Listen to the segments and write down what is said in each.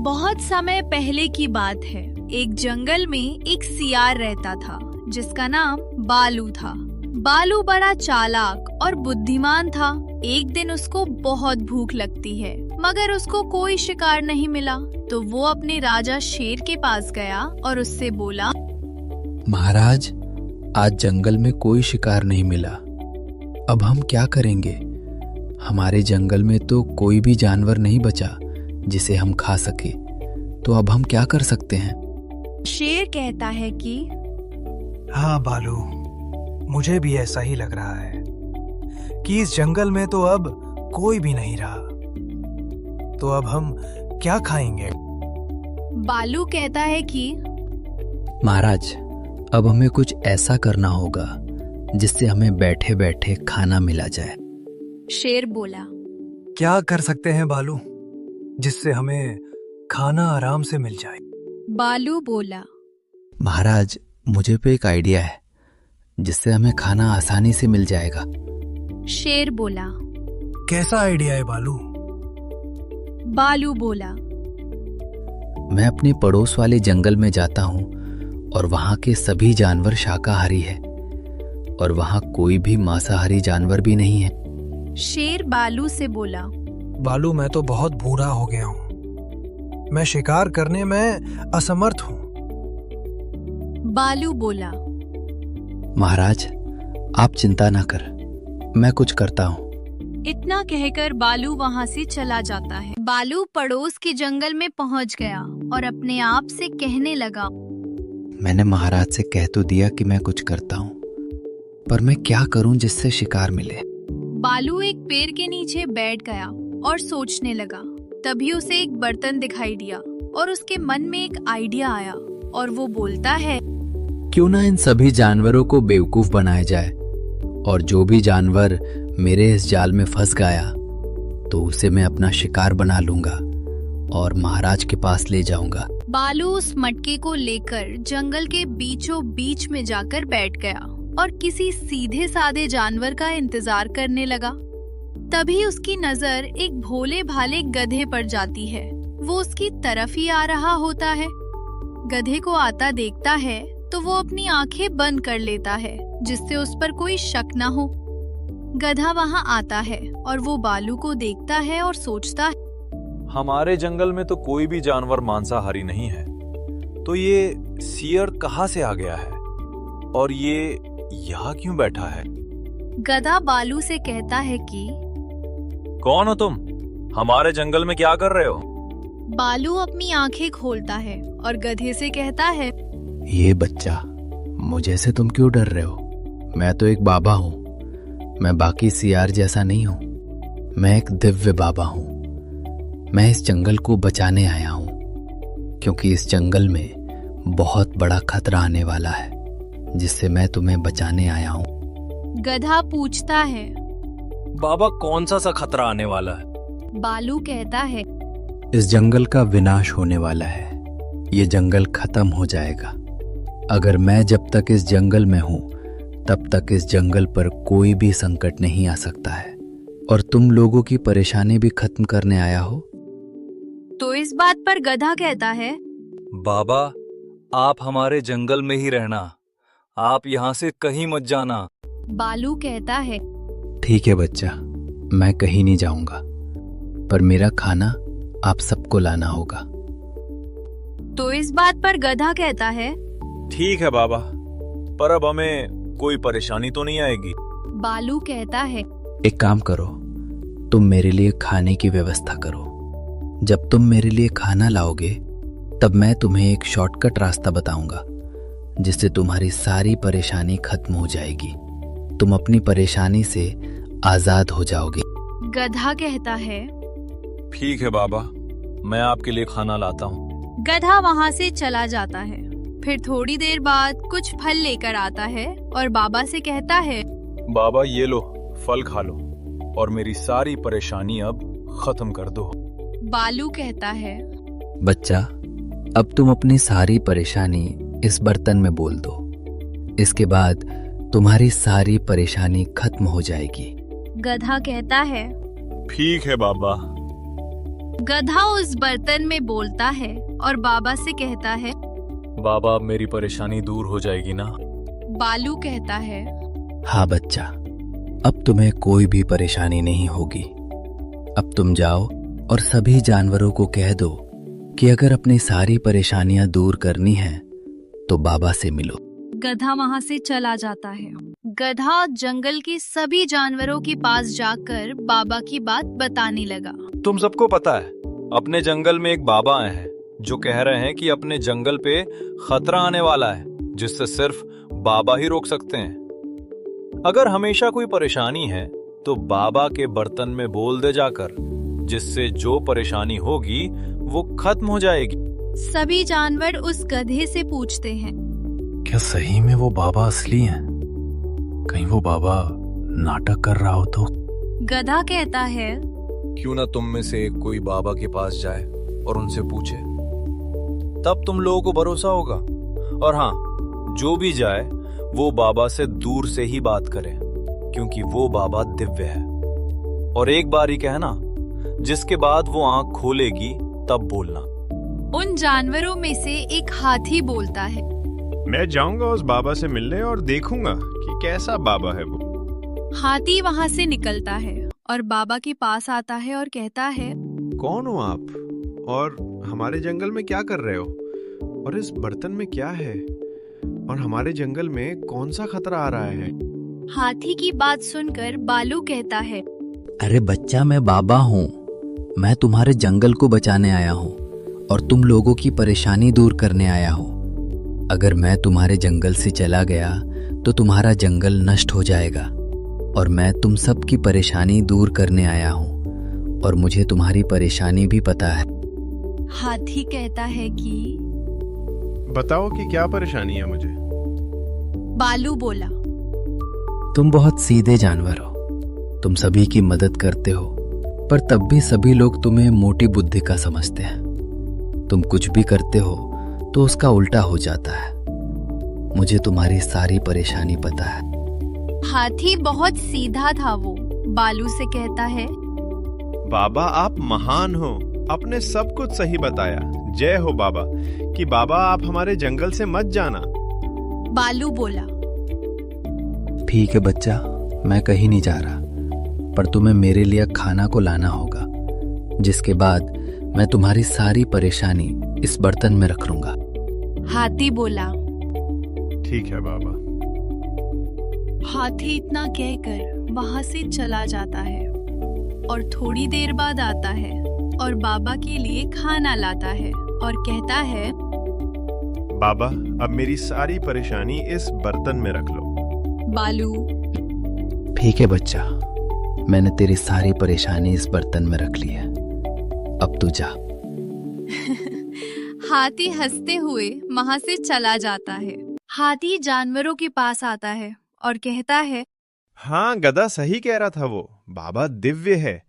बहुत समय पहले की बात है। एक जंगल में एक सियार रहता था जिसका नाम बालू था। बालू बड़ा चालाक और बुद्धिमान था। एक दिन उसको बहुत भूख लगती है मगर उसको कोई शिकार नहीं मिला, तो वो अपने राजा शेर के पास गया और उससे बोला, महाराज, आज जंगल में कोई शिकार नहीं मिला। अब हम क्या करेंगे? हमारे जंगल में तो कोई भी जानवर नहीं बचा जिसे हम खा सके, तो अब हम क्या कर सकते हैं? शेर कहता है कि हाँ बालू, मुझे भी ऐसा ही लग रहा है कि इस जंगल में तो अब कोई भी नहीं रहा, तो अब हम क्या खाएंगे? बालू कहता है कि महाराज, अब हमें कुछ ऐसा करना होगा जिससे हमें बैठे बैठे खाना मिला जाए। शेर बोला, क्या कर सकते हैं बालू, जिससे हमें खाना आराम से मिल जाए? बालू बोला, महाराज, मुझे पे एक आइडिया है जिससे हमें खाना आसानी से मिल जाएगा। शेर बोला, कैसा आइडिया है बालू? बालू बोला, मैं अपने पड़ोस वाले जंगल में जाता हूँ और वहाँ के सभी जानवर शाकाहारी है और वहाँ कोई भी मांसाहारी जानवर भी नहीं है। शेर बालू से बोला, बालू, मैं तो बहुत बूढ़ा हो गया हूँ, मैं शिकार करने में असमर्थ हूँ। बालू बोला, महाराज, आप चिंता ना कर, मैं कुछ करता हूँ। इतना कहकर बालू वहाँ से चला जाता है। बालू पड़ोस के जंगल में पहुँच गया और अपने आप से कहने लगा, मैंने महाराज से कह तो दिया कि मैं कुछ करता हूँ, पर मैं क्या करूँ जिससे शिकार मिले? बालू एक पेड़ के नीचे बैठ गया और सोचने लगा। तभी उसे एक बर्तन दिखाई दिया और उसके मन में एक आइडिया आया और वो बोलता है, क्यों ना इन सभी जानवरों को बेवकूफ बनाया जाए और जो भी जानवर मेरे इस जाल में फंस गया तो उसे मैं अपना शिकार बना लूंगा और महाराज के पास ले जाऊंगा। बालू उस मटके को लेकर जंगल के बीचों बीच में जाकर बैठ गया और किसी सीधे साधे जानवर का इंतजार करने लगा। तभी उसकी नजर एक भोले भाले गधे पर जाती है। वो उसकी तरफ ही आ रहा होता है। गधे को आता देखता है तो वो अपनी आंखें बंद कर लेता है जिससे उस पर कोई शक न हो। गधा वहां आता है और वो बालू को देखता है और सोचता है, हमारे जंगल में तो कोई भी जानवर मांसाहारी नहीं है, तो ये सियर कहाँ से आ गया है और ये यहाँ क्यों बैठा है? गधा बालू से कहता है कि कौन हो तुम? हमारे जंगल में क्या कर रहे हो? बालू अपनी आंखें खोलता है और गधे से कहता है, ये बच्चा, मुझे से तुम क्यों डर रहे हो? मैं तो एक बाबा हूँ। मैं बाकी सियार जैसा नहीं हूँ। मैं एक दिव्य बाबा हूँ। मैं इस जंगल को बचाने आया हूँ क्योंकि इस जंगल में बहुत बड़ा खतरा आने वाला है जिससे मैं तुम्हें बचाने आया हूँ। गधा पूछता है, बाबा, कौन सा खतरा आने वाला है? बालू कहता है, इस जंगल का विनाश होने वाला है। ये जंगल खत्म हो जाएगा। अगर मैं जब तक इस जंगल में हूँ तब तक इस जंगल पर कोई भी संकट नहीं आ सकता है और तुम लोगों की परेशानी भी खत्म करने आया हो। तो इस बात पर गधा कहता है, बाबा, आप हमारे जंगल में ही रहना, आप यहाँ से कहीं मत जाना। बालू कहता है, ठीक है बच्चा, मैं कहीं नहीं जाऊंगा, पर मेरा खाना आप सबको लाना होगा। तो इस बात पर गधा कहता है, ठीक है बाबा, पर अब हमें कोई परेशानी तो नहीं आएगी? बालू कहता है, एक काम करो, तुम मेरे लिए खाने की व्यवस्था करो। जब तुम मेरे लिए खाना लाओगे तब मैं तुम्हें एक शॉर्टकट रास्ता बताऊंगा जिससे तुम्हारी सारी परेशानी खत्म हो जाएगी। तुम अपनी परेशानी से आजाद हो जाओगे। गधा कहता है, ठीक है बाबा, मैं आपके लिए खाना लाता हूँ। गधा वहाँ से चला जाता है। फिर थोड़ी देर बाद कुछ फल लेकर आता है और बाबा से कहता है, बाबा, ये लो, फल खा लो और मेरी सारी परेशानी अब खत्म कर दो। बालू कहता है, बच्चा, अब तुम अपनी सारी परेशानी इस बर्तन में बोल दो। इसके बाद तुम्हारी सारी परेशानी खत्म हो जाएगी। गधा कहता है, ठीक है बाबा। गधा उस बर्तन में बोलता है और बाबा से कहता है, बाबा अब मेरी परेशानी दूर हो जाएगी ना? बालू कहता है, हाँ बच्चा, अब तुम्हें कोई भी परेशानी नहीं होगी। अब तुम जाओ और सभी जानवरों को कह दो कि अगर अपनी सारी परेशानियां दूर करनी है तो बाबा से मिलो। गधा वहाँ से चला जाता है। गधा जंगल के सभी जानवरों के पास जाकर बाबा की बात बताने लगा। तुम सबको पता है, अपने जंगल में एक बाबा आए हैं जो कह रहे हैं कि अपने जंगल पे खतरा आने वाला है जिससे सिर्फ बाबा ही रोक सकते हैं। अगर हमेशा कोई परेशानी है तो बाबा के बर्तन में बोल दे जाकर, जिससे जो परेशानी होगी वो खत्म हो जाएगी। सभी जानवर उस गधे से पूछते हैं, क्या सही में वो बाबा असली हैं? कहीं वो बाबा नाटक कर रहा हो तो? गधा कहता है, क्यों ना तुम में से कोई बाबा के पास जाए और उनसे पूछे, तब तुम लोगों को भरोसा होगा। और हाँ, जो भी जाए वो बाबा से दूर से ही बात करे, क्योंकि वो बाबा दिव्य है। और एक बार ही कहना, जिसके बाद वो आंख खोलेगी तब बोलना। उन जानवरों में से एक हाथी बोलता है, मैं जाऊंगा उस बाबा से मिलने और देखूंगा कि कैसा बाबा है वो। हाथी वहाँ से निकलता है और बाबा के पास आता है और कहता है, कौन हो आप और हमारे जंगल में क्या कर रहे हो? और इस बर्तन में क्या है? और हमारे जंगल में कौन सा खतरा आ रहा है? हाथी की बात सुनकर बालू कहता है, अरे बच्चा, मैं बाबा हूँ। मैं तुम्हारे जंगल को बचाने आया हूँ और तुम लोगों की परेशानी दूर करने आया हूँ। अगर मैं तुम्हारे जंगल से चला गया तो तुम्हारा जंगल नष्ट हो जाएगा और मैं तुम सब की परेशानी दूर करने आया हूँ और मुझे तुम्हारी परेशानी भी पता है। हाथी कहता है कि बताओ कि क्या परेशानी है मुझे। बालू बोला, तुम बहुत सीधे जानवर हो, तुम सभी की मदद करते हो, पर तब भी सभी लोग तुम्हें मोटी बुद्धि का समझते हैं। तुम कुछ भी करते हो तो उसका उल्टा हो जाता है। मुझे तुम्हारी सारी परेशानी पता है। हाथी बहुत सीधा था। वो बालू से कहता है, बाबा आप महान हो, आपने सब कुछ सही बताया। जय हो बाबा, कि बाबा आप हमारे जंगल से मत जाना। बालू बोला, ठीक है बच्चा, मैं कहीं नहीं जा रहा, पर तुम्हें मेरे लिए खाना को लाना होगा, जिसके बाद मैं तुम्हारी सारी परेशानी इस बर्तन में रख लूंगा। हाथी बोला। ठीक है बाबा। हाथी इतना कहकर वहां से चला जाता है और थोड़ी देर बाद आता है और बाबा के लिए खाना लाता है और कहता है, बाबा अब मेरी सारी परेशानी इस बर्तन में रख लो। बालू, ठीक है बच्चा, मैंने तेरी सारी परेशानी इस बर्तन में रख ली है, अब तू जा। हाथी हंसते हुए वहां से चला जाता है। हाथी जानवरों के पास आता है और कहता है, हाँ गधा सही कह रहा था, वो बाबा दिव्य है।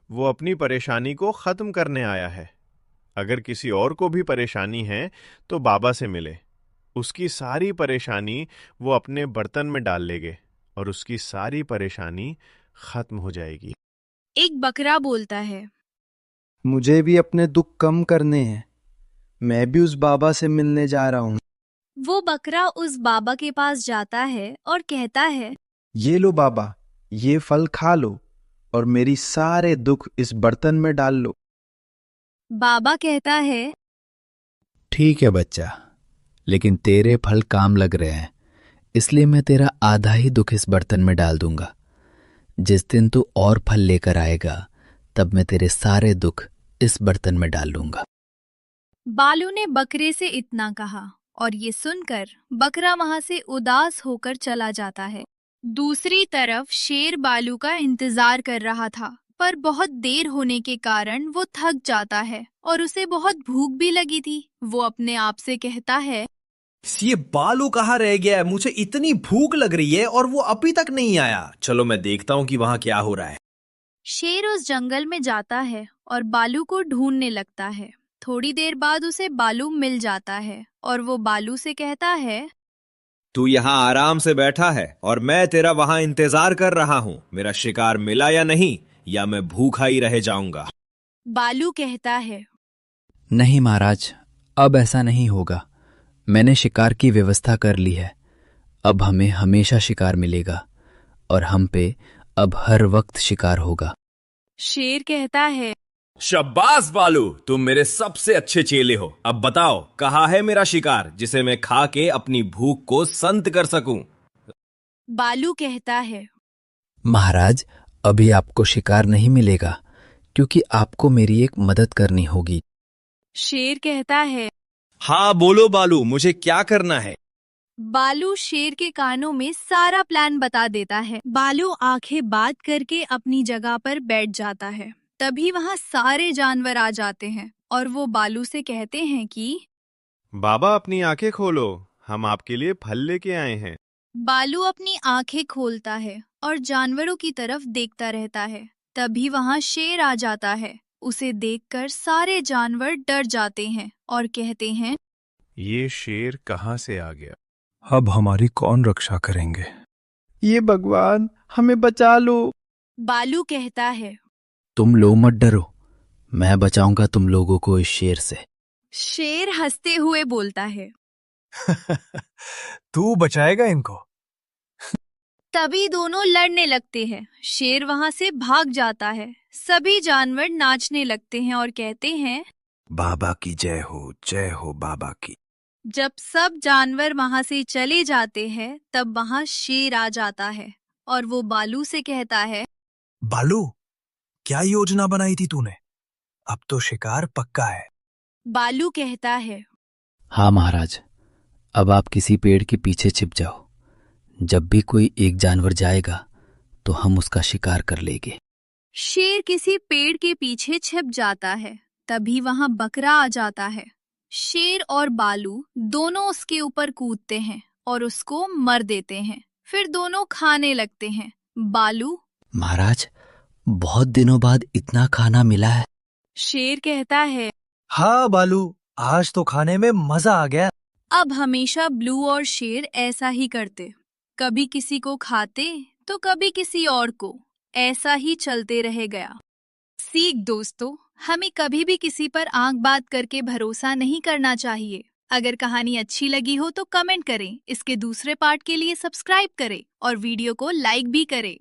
वो अपनी परेशानी को खत्म करने आया है। अगर किसी और को भी परेशानी है तो बाबा से मिले। उसकी सारी परेशानी वो अपने बर्तन में डाल लेंगे और उसकी सारी परेशानी खत्म हो जाएगी। एक बकरा बोलता है, मुझे भी अपने दुख कम करने हैं, मैं भी उस बाबा से मिलने जा रहा हूँ। वो बकरा उस बाबा के पास जाता है और कहता है, ये लो बाबा, ये फल खा लो और मेरी सारे दुख इस बर्तन में डाल लो। बाबा कहता है, ठीक है बच्चा, लेकिन तेरे फल काम लग रहे हैं, इसलिए मैं तेरा आधा ही दुख इस बर्तन में डाल दूंगा। जिस दिन तू और फल लेकर आएगा तब मैं तेरे सारे दुख इस बर्तन में डाल लूंगा। बालू ने बकरे से इतना कहा और ये सुनकर बकरा वहां से उदास होकर चला जाता है। दूसरी तरफ शेर बालू का इंतजार कर रहा था, पर बहुत देर होने के कारण वो थक जाता है और उसे बहुत भूख भी लगी थी। वो अपने आप से कहता है, ये बालू कहाँ रह गया है? मुझे इतनी भूख लग रही है और वो अभी तक नहीं आया। चलो मैं देखता हूँ कि वहाँ क्या हो रहा है। शेर उस जंगल में जाता है और बालू को ढूंढने लगता है। थोड़ी देर बाद उसे बालू मिल जाता है और वो बालू से कहता है, तू यहाँ आराम से बैठा है और मैं तेरा वहाँ इंतजार कर रहा हूँ। मेरा शिकार मिला या नहीं, या मैं भूखा ही रह जाऊंगा। बालू कहता है, नहीं महाराज, अब ऐसा नहीं होगा। मैंने शिकार की व्यवस्था कर ली है। अब हमें हमेशा शिकार मिलेगा और हम पे अब हर वक्त शिकार होगा। शेर कहता है, शाबाश बालू, तुम मेरे सबसे अच्छे चेले हो। अब बताओ, कहाँ है मेरा शिकार जिसे मैं खा के अपनी भूख को संत कर सकूं? बालू कहता है, महाराज, अभी आपको शिकार नहीं मिलेगा क्योंकि आपको मेरी एक मदद करनी होगी। शेर कहता है। हाँ बोलो बालू, मुझे क्या करना है? बालू शेर के कानों में सारा प्लान बता देता है। बालू आंखें बांध करके अपनी जगह पर बैठ जाता है। तभी वहाँ सारे जानवर आ जाते हैं और वो बालू से कहते हैं कि बाबा अपनी आंखें खोलो, हम आपके लिए फल लेके आए हैं। बालू अपनी आंखें खोलता है और जानवरों की तरफ देखता रहता है। तभी वहाँ शेर आ जाता है। उसे देखकर सारे जानवर डर जाते हैं और कहते हैं, ये शेर कहाँ से आ गया? अब हमारी कौन रक्षा करेंगे? ये भगवान, हमें बचा लो। बालू कहता है। तुम लोग मत डरो, मैं बचाऊंगा तुम लोगों को इस शेर से। शेर हंसते हुए बोलता है। तू बचाएगा इनको? तभी दोनों लड़ने लगते हैं। शेर वहाँ से भाग जाता है। सभी जानवर नाचने लगते हैं और कहते हैं, बाबा की जय हो बाबा की। जब सब जानवर वहाँ से चले जाते हैं तब वहाँ शेर आ जाता है और वो बालू से कहता है, बालू, क्या योजना बनाई थी तूने? अब तो शिकार पक्का है। बालू कहता है। हाँ महाराज, अब आप किसी पेड़ के पीछे छिप जाओ। जब भी कोई एक जानवर जाएगा तो हम उसका शिकार कर लेंगे। शेर किसी पेड़ के पीछे छिप जाता है। तभी वहाँ बकरा आ जाता है। शेर और बालू दोनों उसके ऊपर कूदते हैं और उसको मर देते हैं। फिर दोनों खाने लगते हैं। बालू। महाराज, बहुत दिनों बाद इतना खाना मिला है। शेर कहता है। हाँ बालू, आज तो खाने में मजा आ गया। अब हमेशा ब्लू और शेर ऐसा ही करते, कभी किसी को खाते तो कभी किसी और को। ऐसा ही चलते रह गया। सीख दोस्तों, हमें कभी भी किसी पर आंख बात करके भरोसा नहीं करना चाहिए। अगर कहानी अच्छी लगी हो तो कमेंट करें, इसके दूसरे पार्ट के लिए सब्सक्राइब करें और वीडियो को लाइक भी करें।